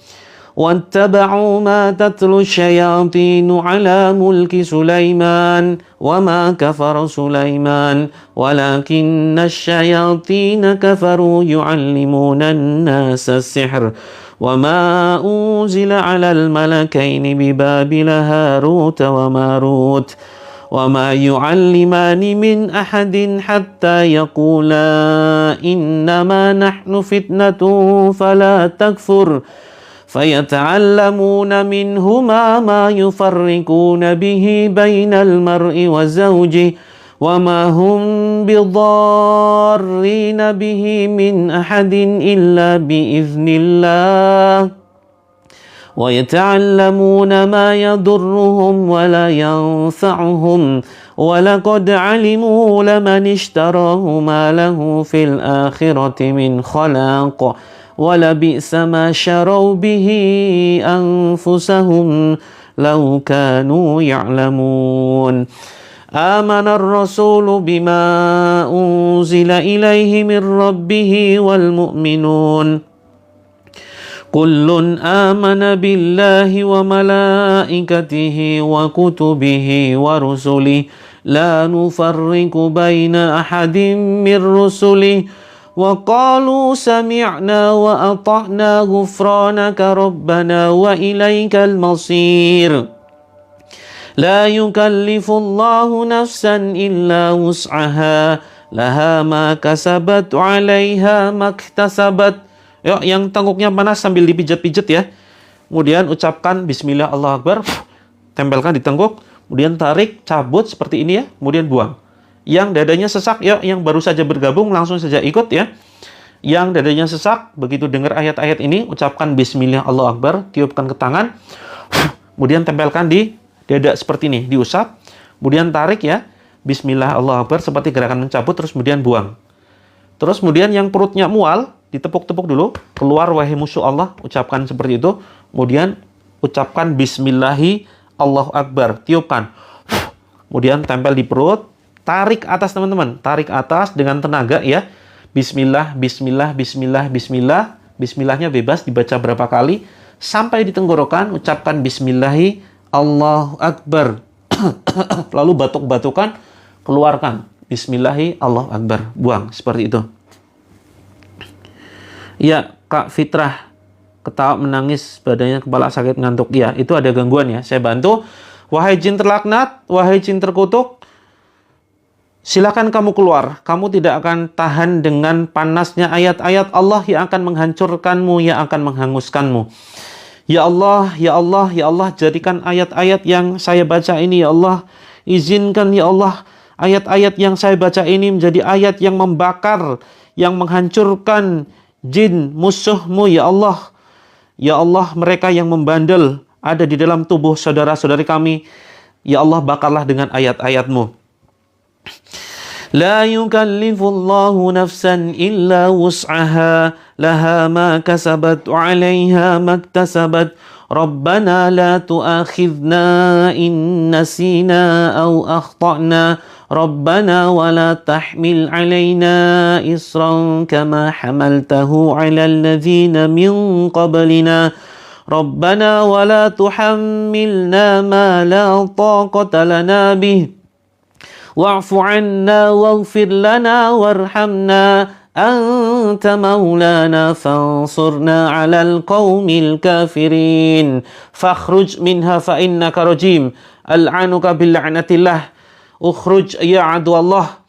واتبعوا ما تتلو الشياطين على ملك سليمان وما كفر سليمان ولكن الشياطين كفروا يعلمون الناس السحر وما أنزل على الملكين ببابل هاروت وماروت وما يعلمان من أحد حتى يقولا إنما نحن فتنة فلا تكفر فيتعلمون منهما ما يفرقون به بين المرء وزوجه وما هم بضارين به من أحد إلا بإذن الله ويتعلمون ما يضرهم ولا ينفعهم ولقد علموا لمن اشتراه ما له في الآخرة من خلاق ولبئس ما شروا به أنفسهم لو كانوا يعلمون آمن الرسول بما أنزل إليه من ربه والمؤمنون كل آمن بالله وملائكته وكتبه ورسله لا نفرق بين أحد من رسله وقالوا سمعنا وأطعنا غفرانك ربنا وإليك المصير لا يكلف الله نفسا إلا وسعها لها ما كسبت عليها ما اكتسبت. Yuk, yang tengkuknya panas sambil dipijat-pijat ya. Kemudian ucapkan Bismillah Allahu Akbar, tempelkan di tengkuk, kemudian tarik, cabut seperti ini ya, kemudian buang. Yang dadanya sesak, yuk, yang baru saja bergabung langsung saja ikut ya. Yang dadanya sesak, begitu dengar ayat-ayat ini, ucapkan Bismillah Allahu Akbar, tiupkan ke tangan, kemudian tempelkan di dada seperti ini, diusap, kemudian tarik ya, Bismillah Allahu Akbar seperti gerakan mencabut, terus kemudian buang. Terus kemudian yang perutnya mual, ditepuk-tepuk dulu. Keluar wahai musuh Allah, ucapkan seperti itu. Kemudian ucapkan bismillahi Allahu Akbar, tiupkan. Kemudian tempel di perut, tarik atas teman-teman, tarik atas dengan tenaga ya. Bismillah, bismillah, bismillah, bismillah. Bismillahnya bebas dibaca berapa kali. Sampai di tenggorokan, ucapkan bismillahi Allahu Akbar. Lalu batuk-batukan, keluarkan. Bismillahi Allahu Akbar. Buang, seperti itu. Ya, Kak Fitrah. Ketawa, menangis, badannya, kepala sakit, ngantuk. Ya, itu ada gangguan ya. Saya bantu. Wahai jin terlaknat, wahai jin terkutuk, silakan kamu keluar. Kamu tidak akan tahan dengan panasnya ayat-ayat Allah yang akan menghancurkanmu, yang akan menghanguskanmu. Ya Allah, ya Allah, ya Allah, jadikan ayat-ayat yang saya baca ini, ya Allah. Izinkan, ya Allah, ayat-ayat yang saya baca ini menjadi ayat yang membakar, yang menghancurkan jin musuhmu, ya Allah. Ya Allah, mereka yang membandel ada di dalam tubuh saudara-saudari kami. Ya Allah, bakarlah dengan ayat-ayat-Mu. La yukallifullahu nafsan illa wus'aha laha ma kasabat wa 'alaiha maktasabat. Rabbana la tu'akhidna in nasina aw akhtana. Rabbana wa la tahmil 'alaina isran kama hamaltahu 'alal ladzina min qablina. Rabbana wa la tuhammilna ma la taqata lana bih. Wa'fu 'anna waghfir lana warhamna anta maulana fansurna 'alal qaumil kafirin. Fakhruj minha fa innaka rajim. Al'anuka bil la'natillah. Ukhruj ya adu Allah.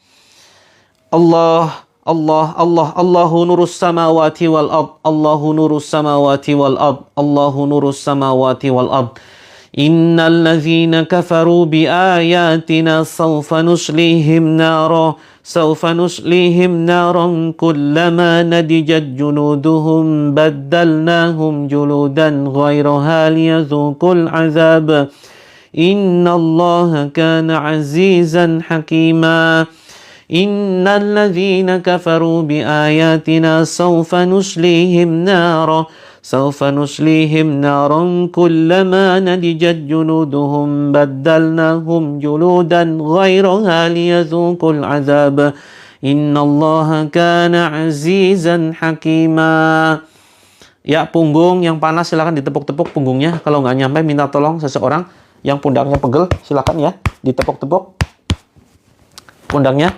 Allah, Allah, Allah, Allahu nurus samawati wal ard. Allahu nurus samawati wal ard. Allahu nurus samawati wal ard. Innal ladzina kafaru bi ayatina sawfa nuslihim nara. Sawfa nuslihim naran kullama nadijat junuduhum baddalnahum juludan ghairaha liyadhuqul azab. Innallaha kana azizan hakima. Innal ladzina kafaru bi ayatina sawfa nuslihim nara. Sawfa nuslihim naran kullama nadijat junuduhum baddalnahum juludan ghairaha liyadhuqul azab. Innallaha kana azizan hakima. Ya, punggung yang panas silakan ditepuk-tepuk punggungnya. Kalau nggak nyampe minta tolong seseorang yang pundaknya pegel, silakan ya ditepuk-tepuk pundaknya.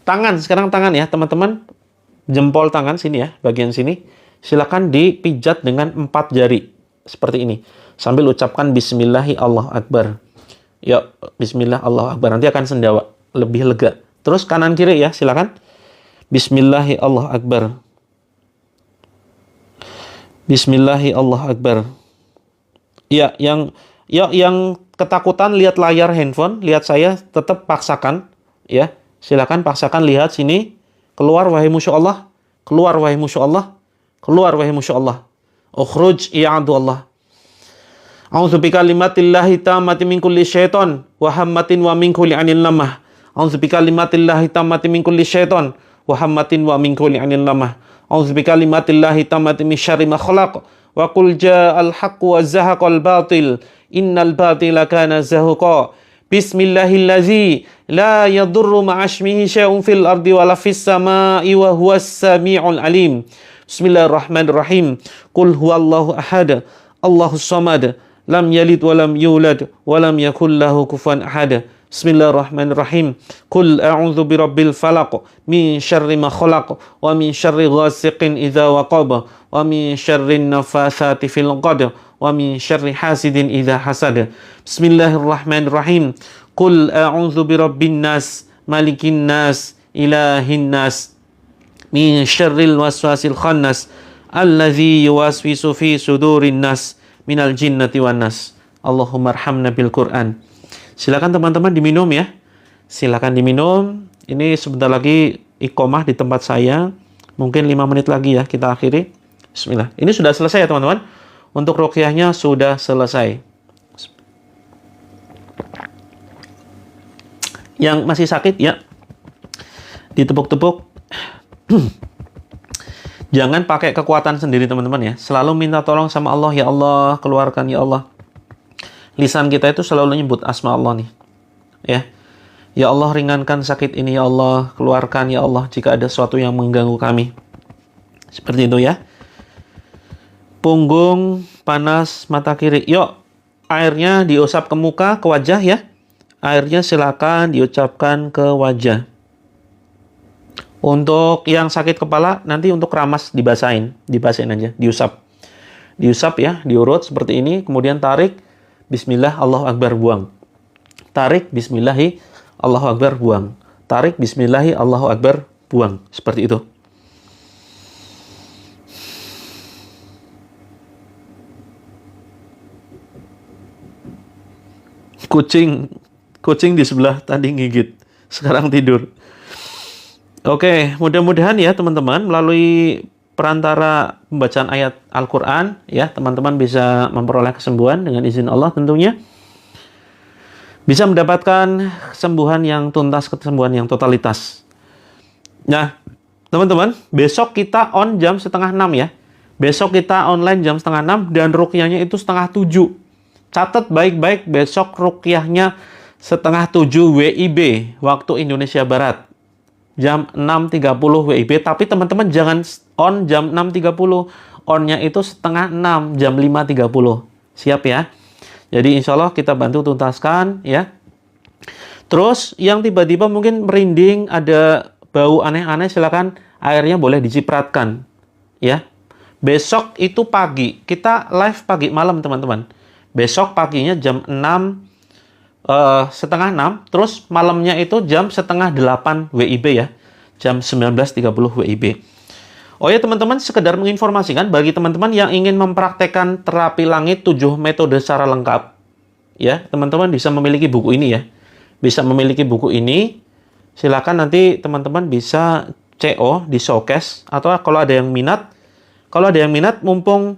Tangan, sekarang tangan ya teman-teman. Jempol tangan sini ya, bagian sini. Silakan dipijat dengan 4 jari seperti ini sambil ucapkan bismillahi Allahu Akbar. Ya, bismillah Allahu Akbar. Nanti akan sendawa, lebih lega. Terus kanan kiri ya, silakan. Bismillahi Allahu Akbar. Bismillahi Allahu Akbar. Ya, yang ketakutan lihat layar handphone, lihat saya, tetap paksakan ya. Silakan paksakan, lihat sini. Keluar wahai musuh Allah. Keluar wahai musuh Allah. Keluar wahai musuh Allah. Ukhruj ya adu Allah. A'udzu bikalimatillahi tammati min kulli syaitan wa hammatin wa min kulli anil lamah. A'udzu bikalimatillahi tammati min kulli syaitan wa hammatin wa min kulli anil lamah. A'udzu bikalimatillahi tammati min syarri ma khalaq. Wa qul ja'al haqqu wa zahaqal batil. Innal batila kana zahuqa. Bismillahillazi la yadurru ma'asmihi syai'un fil ardi wa la fis sama'i wa huwas sami'ul alim. Bismillahirrahmanirrahim. Qul huwallahu ahad. Allahus samad. Lam yalid wa lam yulad wa lam yakul lahu kufuwan ahad. Bismillahirrahmanirrahim. Qul a'udzu birabbil falaq min syarri ma khalaq wa min syarri ghasiqin idza waqab wa min syarrin nafatsati fil 'uqad wa min syarri hasidin idza hasad. Bismillahirrahmanirrahim. Qul a'udzu birabbin nas malikin nas ilahin nas min syarril waswasil khannas allazi yuwaswisu fi sudurin nas minal jinnati wan nas. Allahumma arhamna bil Qur'an. Silakan teman-teman diminum ya. Silakan diminum. Ini sebentar lagi iqomah di tempat saya. Mungkin 5 menit lagi ya kita akhiri. Bismillah. Ini sudah selesai ya teman-teman. Untuk ruqyahnya sudah selesai. Yang masih sakit ya ditepuk-tepuk. Jangan pakai kekuatan sendiri teman-teman ya. Selalu minta tolong sama Allah, ya Allah, keluarkan ya Allah. Lisan kita itu selalu nyebut asma Allah nih. Ya. Ya Allah, ringankan sakit ini ya Allah, keluarkan ya Allah jika ada sesuatu yang mengganggu kami. Seperti itu ya. Punggung panas mata kiri. Yuk, airnya diusap ke muka, ke wajah ya. Airnya silakan diucapkan ke wajah. Untuk yang sakit kepala, nanti untuk keramas dibasahin aja, diusap. Diusap ya, diurut seperti ini, kemudian tarik, bismillah, Allahu Akbar, buang. Tarik, bismillahi, Allahu Akbar, buang. Tarik, bismillahi, Allahu Akbar, buang. Seperti itu. Kucing di sebelah tadi gigit, sekarang tidur. Oke, mudah-mudahan ya teman-teman melalui perantara pembacaan ayat Al-Quran ya teman-teman bisa memperoleh kesembuhan dengan izin Allah tentunya. Bisa mendapatkan kesembuhan yang tuntas, kesembuhan yang totalitas. Nah, teman-teman, besok kita on jam 5:30 ya. Besok kita online jam 5:30 dan ruqyahnya itu 6:30. Catat baik-baik, besok ruqyahnya 6:30 WIB, waktu Indonesia Barat. Jam 6.30 WIB, tapi teman-teman jangan on jam 6.30. On-nya itu 5:30, jam 5.30. Siap ya? Jadi insya Allah kita bantu tuntaskan ya. Terus yang tiba-tiba mungkin merinding, ada bau aneh-aneh, silakan airnya boleh dicipratkan ya. Besok itu pagi, kita live pagi malam teman-teman. Besok paginya jam 5:30, terus malamnya itu jam 7:30 WIB ya, jam 19.30 WIB. Oh ya teman-teman, sekedar menginformasikan bagi teman-teman yang ingin mempraktekkan terapi langit 7 metode secara lengkap, ya teman-teman bisa memiliki buku ini ya, bisa memiliki buku ini. Silakan nanti teman-teman bisa CO di showcase atau kalau ada yang minat, mumpung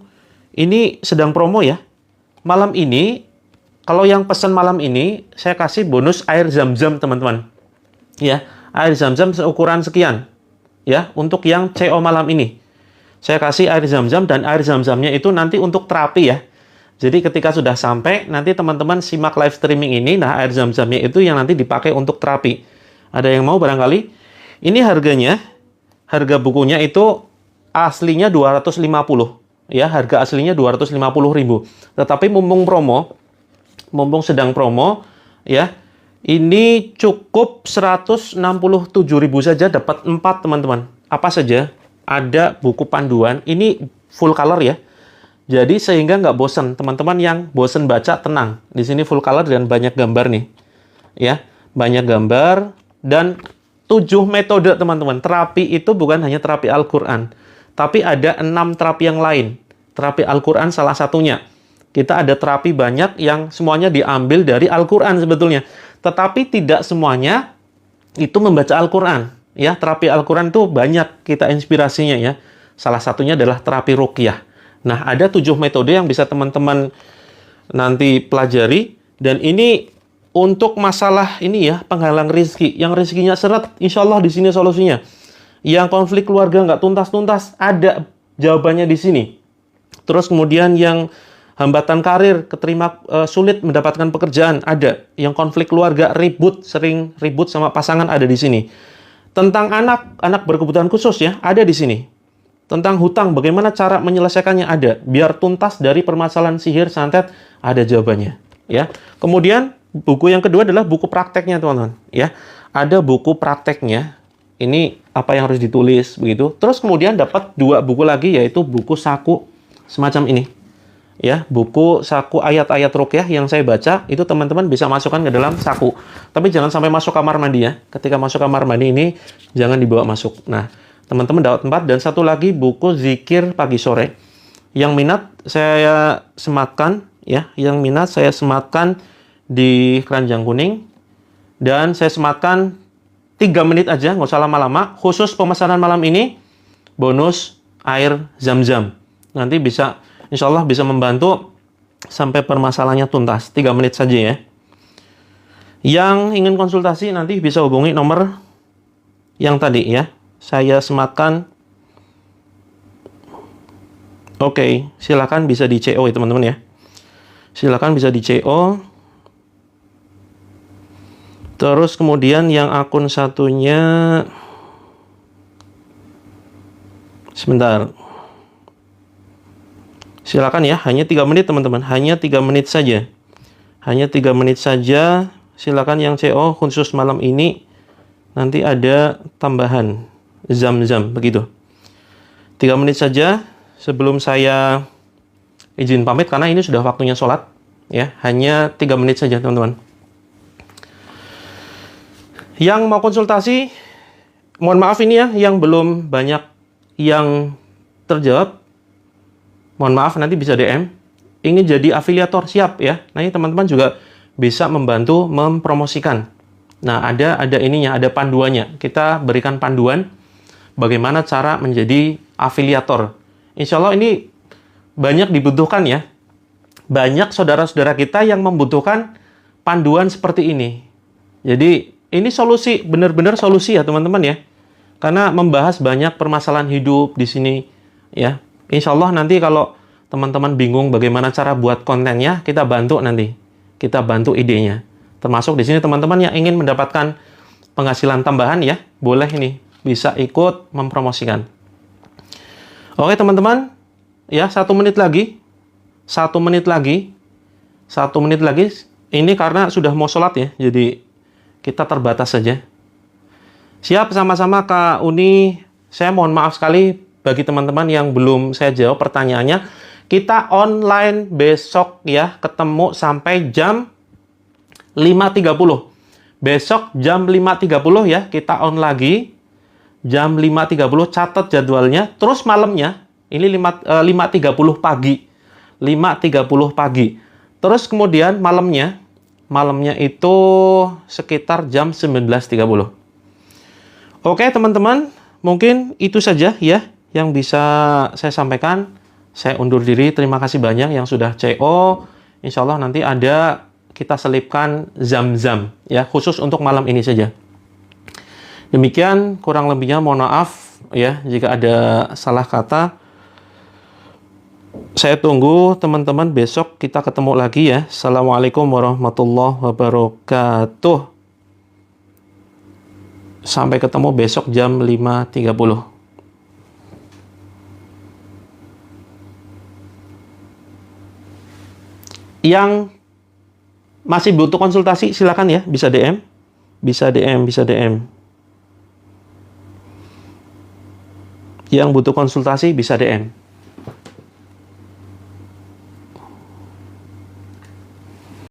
ini sedang promo ya. Malam ini, kalau yang pesan malam ini, saya kasih bonus air zam-zam, teman-teman. Ya, air zam-zam seukuran sekian. Ya, untuk yang CO malam ini. Saya kasih air zam-zam dan air zam-zamnya itu nanti untuk terapi ya. Jadi ketika sudah sampai, nanti teman-teman simak live streaming ini, nah air zam-zamnya itu yang nanti dipakai untuk terapi. Ada yang mau barangkali? Ini harganya, harga bukunya itu aslinya 250. Ya, harga aslinya 250.000. Tetapi mumpung sedang promo, ya, ini cukup 167.000 saja dapat 4 teman-teman. Apa saja? Ada buku panduan, ini full color ya. Jadi sehingga nggak bosan. Teman-teman yang bosan baca, tenang. Di sini full color dan banyak gambar nih. Ya, banyak gambar dan 7 metode teman-teman. Terapi itu bukan hanya terapi Al-Quran. Tapi ada 6 terapi yang lain. Terapi Al-Quran salah satunya. Kita ada terapi banyak yang semuanya diambil dari Al-Quran sebetulnya. Tetapi tidak semuanya itu membaca Al-Quran. Ya, terapi Al-Quran itu banyak kita inspirasinya ya. Salah satunya adalah terapi ruqyah. Nah, ada 7 metode yang bisa teman-teman nanti pelajari. Dan ini untuk masalah ini ya, penghalang rezeki. Yang rezekinya seret, insya Allah di sini solusinya. Yang konflik keluarga nggak tuntas-tuntas, ada jawabannya di sini. Terus kemudian yang hambatan karir, sulit mendapatkan pekerjaan, ada. Yang konflik keluarga, sering ribut sama pasangan, ada di sini. Tentang anak berkebutuhan khusus ya, ada di sini. Tentang hutang, bagaimana cara menyelesaikannya, ada. Biar tuntas dari permasalahan sihir, santet, ada jawabannya. Ya. Kemudian buku yang kedua adalah buku prakteknya teman-teman. Ya. Ada buku prakteknya. Ini apa yang harus ditulis begitu. Terus kemudian dapat 2 buku lagi, yaitu buku saku semacam ini. Ya, buku saku ayat-ayat ruqyah yang saya baca itu teman-teman bisa masukkan ke dalam saku. Tapi jangan sampai masuk kamar mandi ya. Ketika masuk kamar mandi ini jangan dibawa masuk. Nah, teman-teman dapat 4 dan satu lagi buku zikir pagi sore. Yang minat saya sematkan ya, di keranjang kuning dan saya sematkan 3 menit aja, nggak usah lama-lama. Khusus pemesanan malam ini, bonus air zam-zam. Nanti bisa, insya Allah bisa membantu sampai permasalahannya tuntas. 3 menit saja ya. Yang ingin konsultasi nanti bisa hubungi nomor yang tadi ya. Saya sematkan Oke, silakan bisa di CO ya teman-teman ya. Silakan bisa di CO. Terus kemudian yang akun satunya, sebentar. Silakan ya, hanya 3 menit teman-teman, hanya 3 menit saja. Hanya 3 menit saja. Silakan yang CO khusus malam ini, nanti ada tambahan zam-zam begitu. 3 menit saja sebelum saya izin pamit karena ini sudah waktunya sholat ya. Hanya 3 menit saja teman-teman. Yang mau konsultasi, mohon maaf ini ya, yang belum banyak yang terjawab. Mohon maaf, nanti bisa DM. Ingin jadi afiliator, siap ya. Nah, ini teman-teman juga bisa membantu mempromosikan. Nah, ada ininya, ada panduannya. Kita berikan panduan bagaimana cara menjadi afiliator. Insya Allah ini banyak dibutuhkan ya. Banyak saudara-saudara kita yang membutuhkan panduan seperti ini. Jadi, ini solusi, benar-benar solusi ya teman-teman ya. Karena membahas banyak permasalahan hidup di sini ya. Insya Allah nanti kalau teman-teman bingung bagaimana cara buat kontennya, kita bantu nanti. Kita bantu idenya. Termasuk di sini teman-teman yang ingin mendapatkan penghasilan tambahan ya, boleh ini bisa ikut mempromosikan. Oke teman-teman, ya 1 menit lagi. 1 menit lagi. 1 menit lagi. Ini karena sudah mau sholat ya, jadi kita terbatas saja. Siap sama-sama Kak Uni. Saya mohon maaf sekali bagi teman-teman yang belum saya jawab pertanyaannya. Kita online besok ya, ketemu sampai jam 5.30. Besok jam 5.30 ya, kita on lagi. Jam 5.30, catat jadwalnya. Terus malamnya, ini 5.30 pagi. 5.30 pagi. Terus kemudian malamnya itu sekitar jam 19.30. Oke teman-teman, mungkin itu saja ya yang bisa saya sampaikan. Saya undur diri, terima kasih banyak yang sudah CO. Insya Allah nanti ada, kita selipkan zam-zam ya, khusus untuk malam ini saja. Demikian, kurang lebihnya mohon maaf ya jika ada salah kata. Saya tunggu teman-teman, besok kita ketemu lagi ya. Assalamualaikum warahmatullahi wabarakatuh. Sampai ketemu besok jam 5.30. Yang masih butuh konsultasi, silakan ya, bisa DM. Bisa DM, bisa DM. Yang butuh konsultasi, bisa DM.